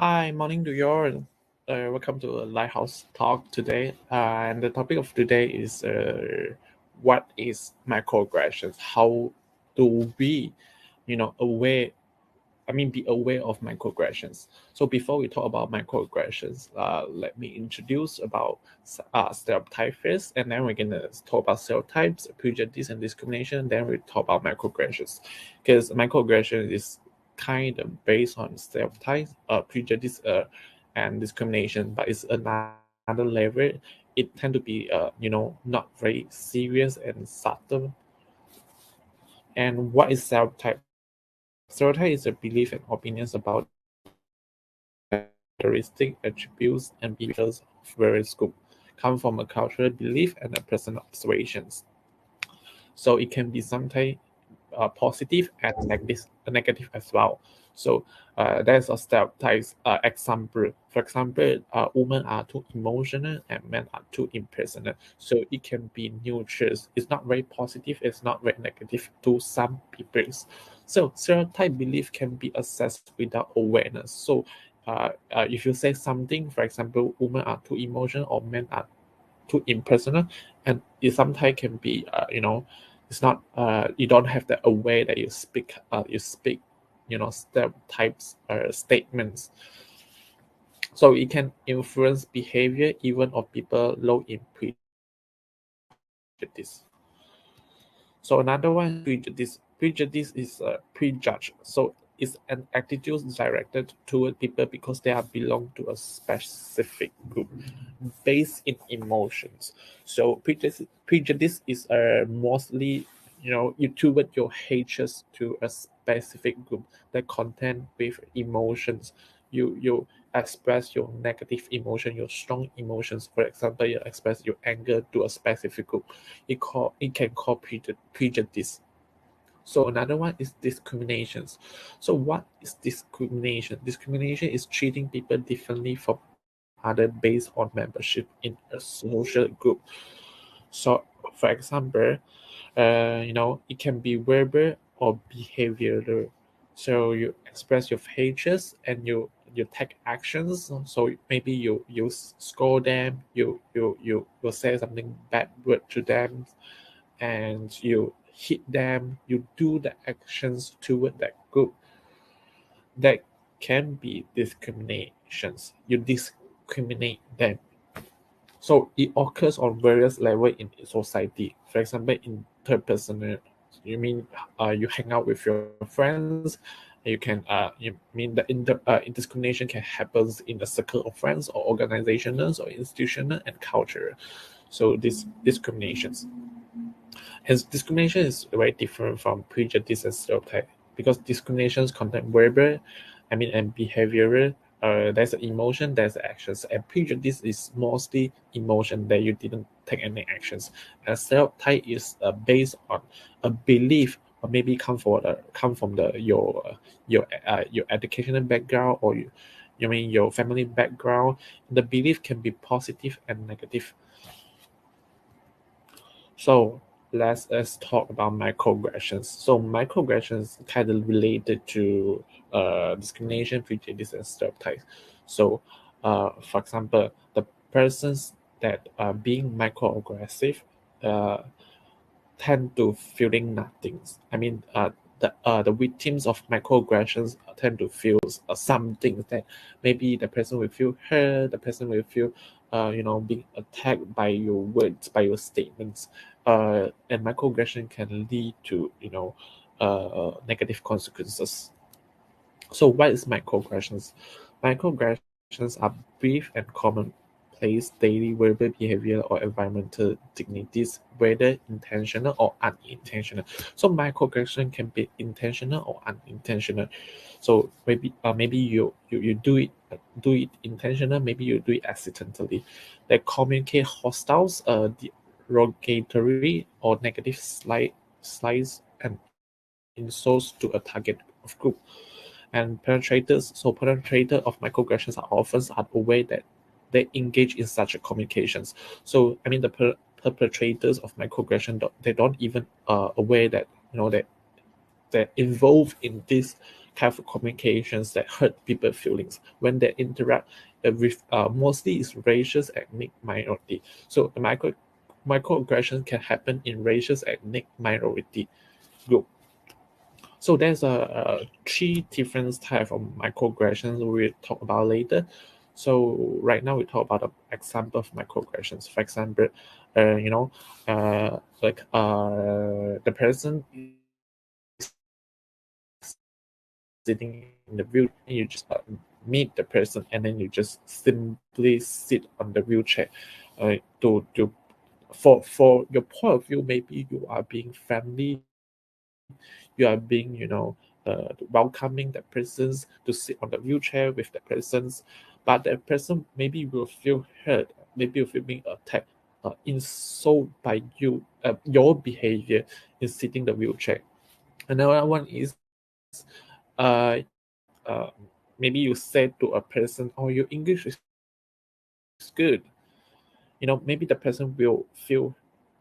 Hi, morning to you all. Welcome to a Lighthouse Talk today. And the topic of today is what is microaggressions? How do we, aware? Be aware of microaggressions. So before we talk about microaggressions, let me introduce about stereotype first, and then we're gonna talk about stereotypes, prejudice, and discrimination. Then we talk about microaggressions, because microaggression is kind of based on stereotypes, prejudice, and discrimination, but it's another level. It tend to be, not very serious and subtle. And what is stereotype? Stereotype is a belief and opinions about characteristic attributes and behaviors of various groups, come from a cultural belief and a personal observations. So it can be sometimes positive and negative as well. So there's a stereotype example. For example, women are too emotional and men are too impersonal. So it can be neutral. It's not very positive. It's not very negative to some people. So stereotype belief can be assessed without awareness. So if you say something, for example, women are too emotional or men are too impersonal, and it sometimes can be it's not you don't have the aware that you speak stereotypes statements. So it can influence behavior even of people low in prejudice. So another one, prejudice. Prejudice is a prejudge. So it's an attitude directed toward people because they are belong to a specific group based in emotions. So prejudice is mostly you toward your hatred to a specific group that content with emotions. You express your negative emotion, your strong emotions. For example, you express your anger to a specific group. It can call prejudice. So another one is discriminations. So what is discrimination? Discrimination is treating people differently from other based on membership in a social group. So for example, it can be verbal or behavioral. So you express your hatred and you take actions. So maybe you scold them, you say something bad word to them, and you hit them, you do the actions toward that group. That can be discriminations. You discriminate them. So it occurs on various levels in society. For example, interpersonal, you mean you hang out with your friends. You can you mean the discrimination can happen in the circle of friends or organizations or institutional and culture. So this discriminations. Hence, discrimination is very different from prejudice and stereotype because discriminations contain verbal, and behavioral. There's an emotion, there's actions, and prejudice is mostly emotion that you didn't take any actions. And stereotype is based on a belief, or maybe come from the your educational background, or you mean your family background. The belief can be positive and negative. So let's talk about microaggressions. So microaggressions kind of related to discrimination, prejudice, and stereotypes. So, for example, the persons that are being microaggressive uh, tend to feeling nothing. The victims of microaggressions tend to feel some things that maybe the person will feel hurt, the person will feel, being attacked by your words, by your statements. And microaggression can lead to, negative consequences. So what is microaggressions? Microaggressions are brief and commonplace daily verbal behavior or environmental dignities, whether intentional or unintentional. So microaggression can be intentional or unintentional. So maybe you do it intentional, maybe you do it accidentally. They communicate hostiles, derogatory or negative slides and insults to a target of group. And perpetrator of microaggressions are often unaware that they engage in such communications. So the perpetrators of microaggression, they don't even aware that they're involved in this have communications that hurt people's feelings when they interact with mostly is racial ethnic minority. So the microaggression can happen in racial ethnic minority group. So there's three different type of microaggressions we'll talk about later. So right now we talk about an example of microaggressions. For example, the person sitting in the wheelchair, and you just meet the person, and then you just simply sit on the wheelchair. To for your point of view, maybe you are being friendly, you are being welcoming the persons to sit on the wheelchair with the persons, but the person maybe will feel hurt, maybe will feel being attacked, insult by your behavior in sitting the wheelchair. Another one is uh, maybe you said to a person, "Oh, your English is good." Maybe the person will feel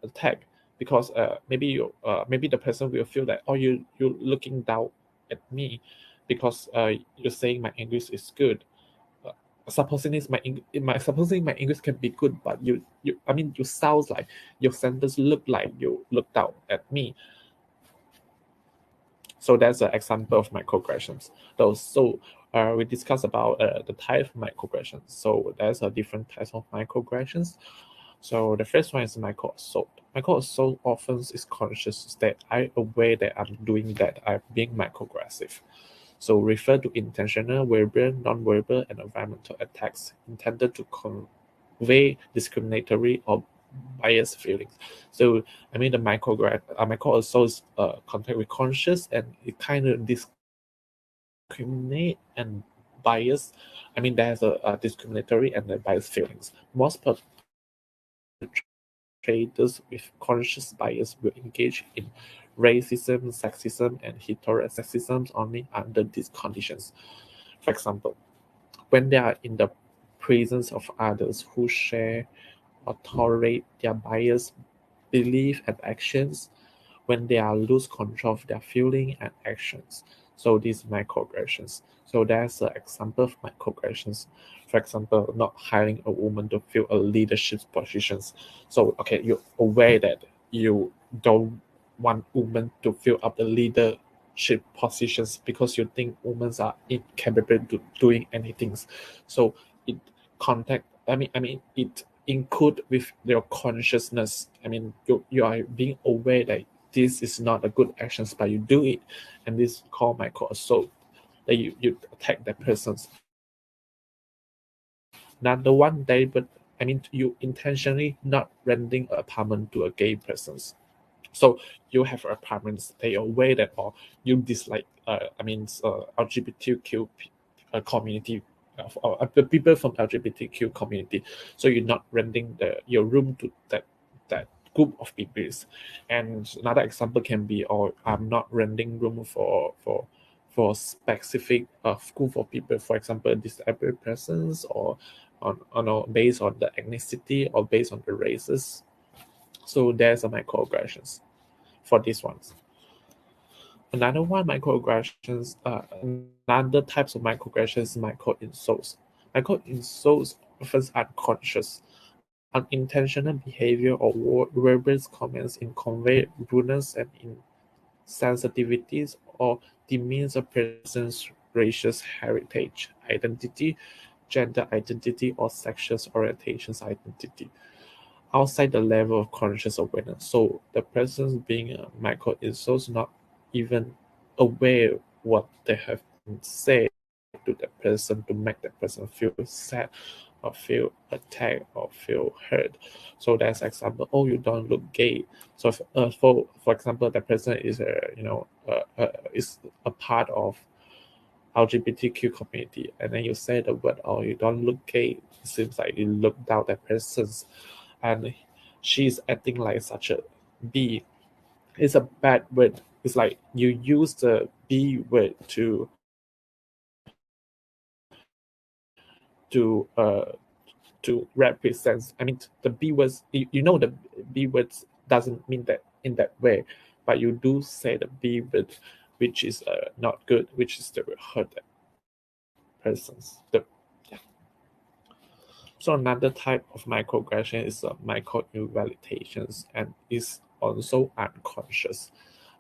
attacked because maybe the person will feel that, "Oh, you looking down at me because you're saying my English is good." Uh, supposing my English can be good, but you sounds like your sentence look like you look down at me. So that's an example of microaggressions. We discussed about the type of microaggressions. So there's a different types of microaggressions. So the first one is microassault. Microassault often is conscious that I'm aware that I'm doing that, I'm being microaggressive. So refer to intentional, verbal, non-verbal, and environmental attacks intended to convey discriminatory or biased feelings. So I mean the microassault is contact with conscious, and it kind of discriminate and bias. I mean there's a discriminatory and a biased feelings. Most perpetrators with conscious bias will engage in racism, sexism, and heterosexism only under these conditions. For example, when they are in the presence of others who share or tolerate their bias, belief, and actions, when they are lose control of their feeling and actions. So these microaggressions. So that's an example of microaggressions. For example, not hiring a woman to fill a leadership positions. So okay, you're aware that you don't want women to fill up the leadership positions because you think women are incapable to doing anything. So it I mean it include with your consciousness. I mean you are being aware that this is not a good actions, but you do it, and this is called micro assault. That you attack that persons. Not the one day, but I mean you intentionally not renting an apartment to a gay persons. So you have apartments, they aware that, or you dislike LGBTQ community, the people from LGBTQ community. So you're not renting your room to that group of people. And another example can be, or I'm not renting room for specific group of people, for example disabled persons, or based on the ethnicity or based on the races. So there's a microaggressions for these ones. Another one microaggressions, another types of microaggressions, micro-insults. Micro-insults often unconscious, unintentional behavior or verbal comments in convey rudeness and insensitivities or demeans a person's racial heritage, identity, gender identity, or sexual orientations identity outside the level of conscious awareness. So the person being a micro insults not even aware what they have been said to the person to make the person feel sad or feel attacked or feel hurt. So that's example. Oh, you don't look gay. So for example, the person is is a part of LGBTQ community, and then you say the word, "Oh, you don't look gay." It seems like you look down at persons, and she's acting like such a B. It's a bad word. It's like you use the B word to to represent. I mean, the B words. The B words doesn't mean that in that way, but you do say the B word which is not good, which is the hurt that persons. Yeah. So another type of microaggression is micro invalidations and is also unconscious,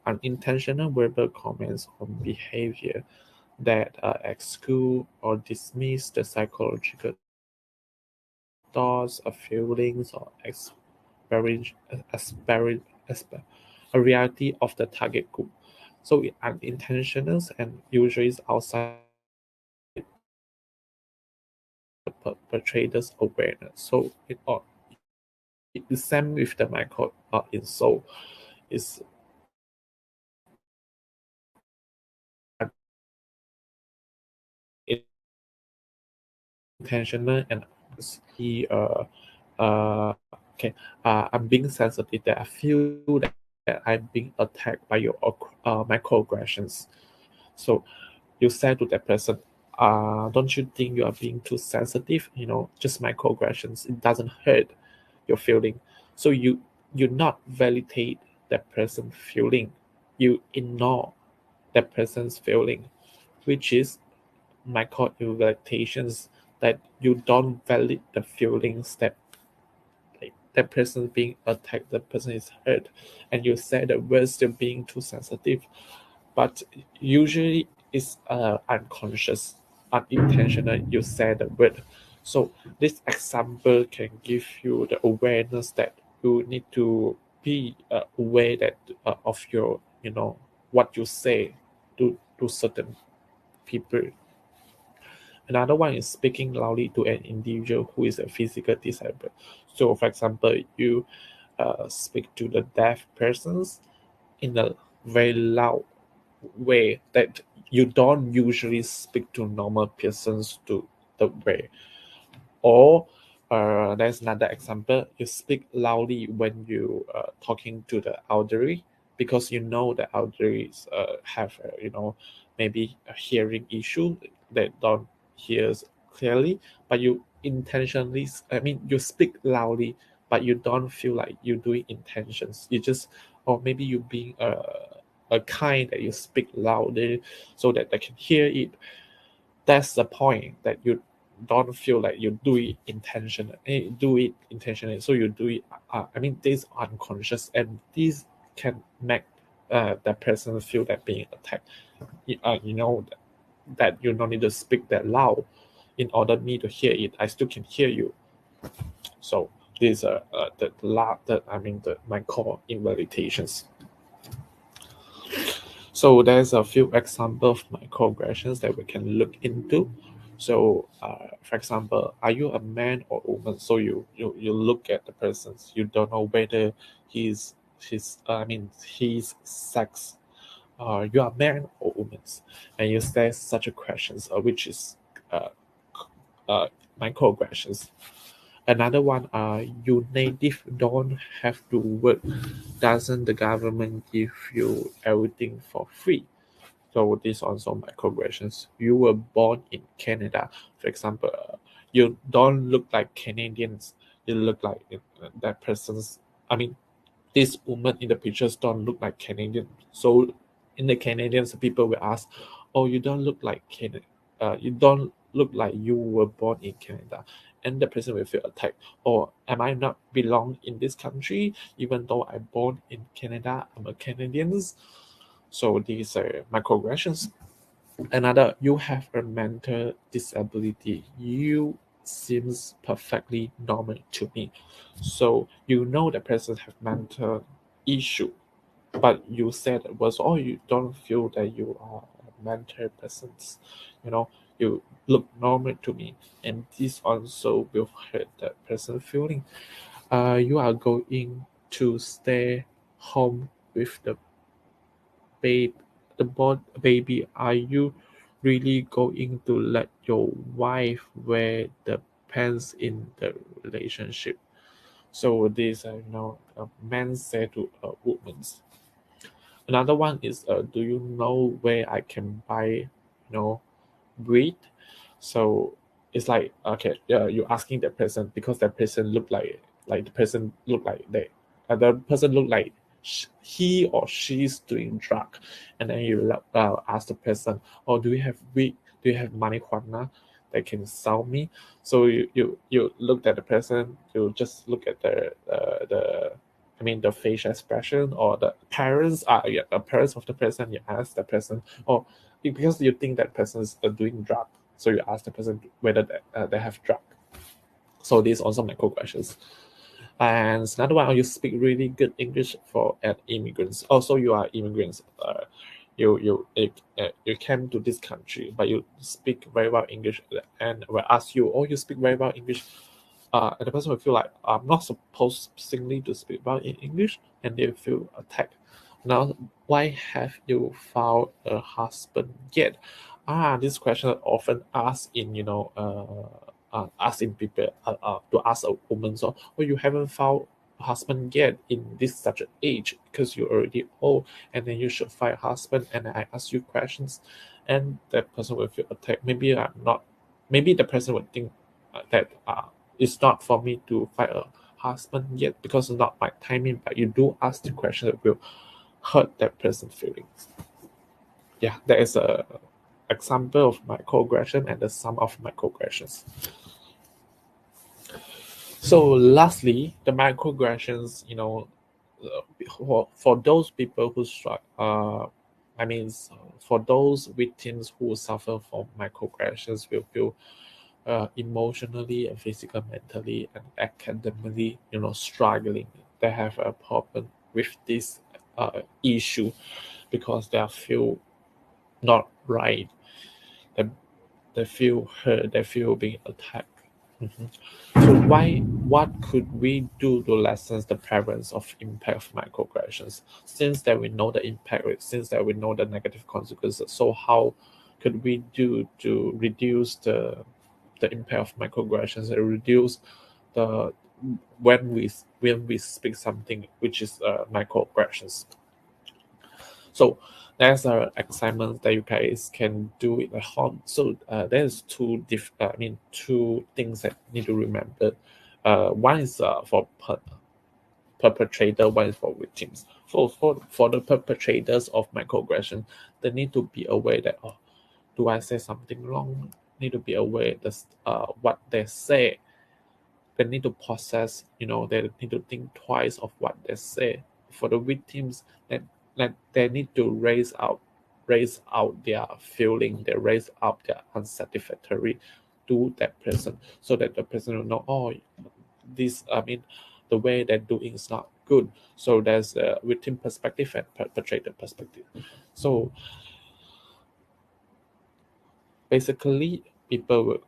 unintentional verbal comments on behavior that exclude or dismiss the psychological thoughts or feelings or a reality of the target group. So unintentional and usually is outside the perpetrator's awareness. So it is same with the micro insult is intentional and he okay I'm being sensitive that I feel that I'm being attacked by your microaggressions. So you say to that person, don't you think you are being too sensitive? Just microaggressions, it doesn't hurt your feeling. So you not validate that person's feeling, you ignore that person's feeling, which is micro invalidations, that you don't validate the feelings that that person being attacked, the person is hurt, and you say that we're still being too sensitive, but usually it's unconscious, unintentional. You say the word. So this example can give you the awareness that you need to be aware that of your, what you say to certain people. Another one is speaking loudly to an individual who is a physical disabled. So, for example, you speak to the deaf persons in a very loud way that you don't usually speak to normal persons to the way. Or there's another example. You speak loudly when you talking to the elderly because you know the elderly have maybe a hearing issue. They don't hear clearly, but you intentionally. I mean, you speak loudly, but you don't feel like you doing intentions. You just, or maybe you being a kind that you speak louder so that they can hear it. That's the point, that you don't feel like you do it intentionally, so you do it. I mean, this unconscious, and this can make that person feel that being attacked. That you don't need to speak that loud in order me to hear it. I still can hear you. So these are the my core invalidations. So there's a few examples of microaggressions that we can look into. So, for example, are you a man or woman? So you look at the persons. You don't know whether his sex. You are man or woman, and you say such a questions, which is uh, uh, microaggressions. Another one are you native don't have to work. Doesn't the government give you everything for free? So this also microaggressions. You were born in Canada, for example. You don't look like Canadians. You look like that person's. I mean, this woman in the pictures don't look like Canadian. So in the Canadians, people will ask, "Oh, you don't look like Canada. You don't look like you were born in Canada," and the person will feel attacked. Or am I not belong in this country even though I'm born in Canada? I'm a Canadian. So these are microaggressions. Another, you have a mental disability. You seems perfectly normal to me. So you know the person have mental issue, but you said it was, oh, you don't feel that you are a mental person. You know, you look normal to me, and this also will hurt the person feeling. You are going to stay home with the babe, baby. Are you really going to let your wife wear the pants in the relationship? So this, a man said to a woman. Another one is, do you know where I can buy, bread? So it's like, okay, you're asking that person because that person look like the person look like they, the person look like he or she is doing drug, and then you ask the person, oh, do you have marijuana that can sell me? So you look at the person, you just look at the facial expression, or the parents the parents of the person. You ask the person, or because you think that person is doing drug, so you ask the person whether they have drug. So this is also microaggressions. And another one, you speak really good English for an immigrants. Also, you are immigrants. You came to this country, but you speak very well English, and will ask you, oh, you speak very well English. And the person will feel like, I'm not supposed simply to speak well in English, and they feel attacked. Now, why have you found a husband yet? This question often asked in asking people to ask a woman, so, oh, you haven't found a husband yet in this such an age because you're already old, and then you should find a husband, and I ask you questions, and that person will feel attacked. Maybe I'm not. Maybe the person would think that it's not for me to find a husband yet because it's not my timing. But you do ask the question that will hurt that person's feelings. Yeah, that is a example of microaggression and the sum of microaggressions. So lastly, the microaggressions, for those people who struggle, for those victims who suffer from microaggressions will feel emotionally and physically, mentally, and academically, struggling. They have a problem with this issue because they feel not right. They, they feel hurt. They feel being attacked. Mhm. So what could we do to lessen the prevalence of impact of microaggressions? Since that we know the impact, since that we know the negative consequences, so how could we do to reduce the impact of microaggressions and reduce the when we speak something which is microaggressions? So there's an assignment that you guys can do at home. So there's two things that need to remember. One is for perpetrator, one is for victims. For the perpetrators of microaggression, they need to be aware that, oh, do I say something wrong? Need to be aware that what they say. They need to process, they need to think twice of what they say. For the victims, that they need to raise out their feeling, they raise out their unsatisfactory to that person, so that the person will know, oh, the way they're doing is not good. So there's a victim perspective and perpetrator perspective. So basically, people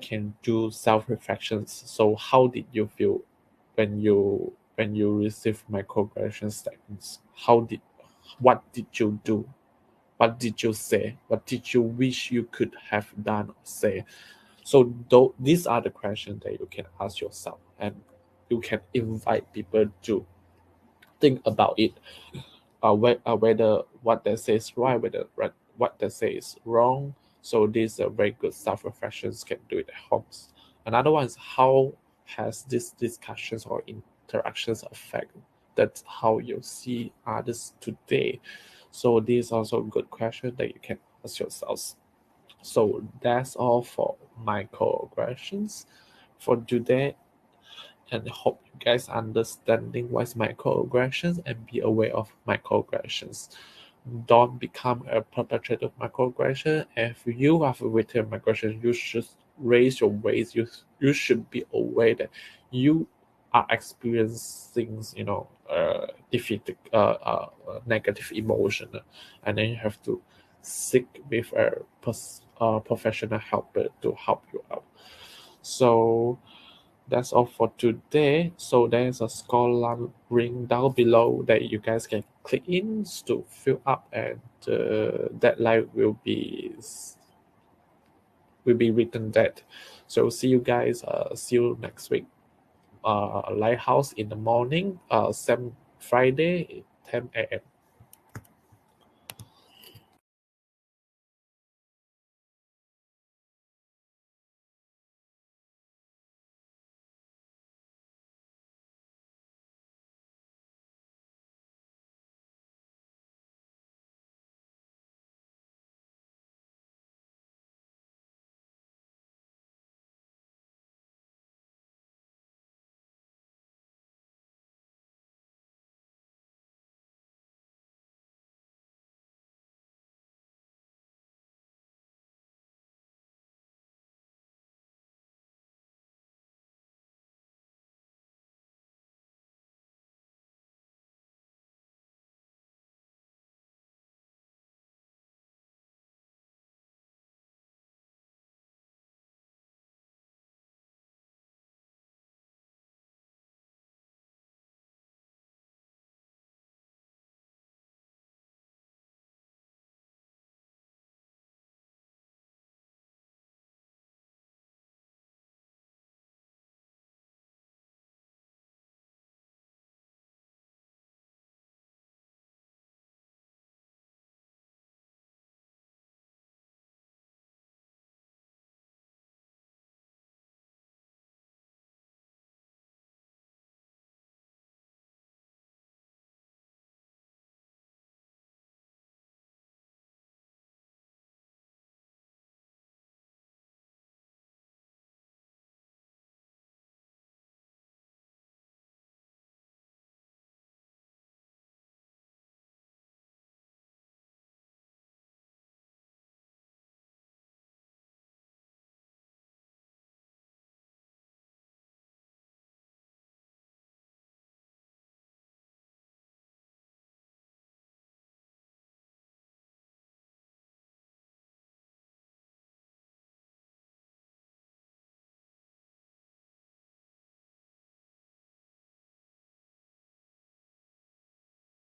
can do self-reflections. So how did you feel when you receive microaggression statements? What did you do? What did you say? What did you wish you could have done or say? So these are the questions that you can ask yourself, and you can invite people to think about it, whether what they say is right, whether what they say is wrong. So these are very good self-reflections can do it at home. Another one is, how has these discussions or interactions affect that's how you see others today? So this is also a good question that you can ask yourselves. So that's all for microaggressions for today, and hope you guys understanding what's microaggressions and be aware of microaggressions. Don't become a perpetrator of microaggression. If you have a victim of microaggression, you should raise your voice. You should be aware that you are experiencing, defeat, negative emotion, and then you have to seek with a professional helper to help you out. So that's all for today. So there's a scoring down below that you guys can click in to fill up, and the deadline will be written that. So see you guys. See you next week. Lighthouse in the morning. Same Friday, 10 a.m.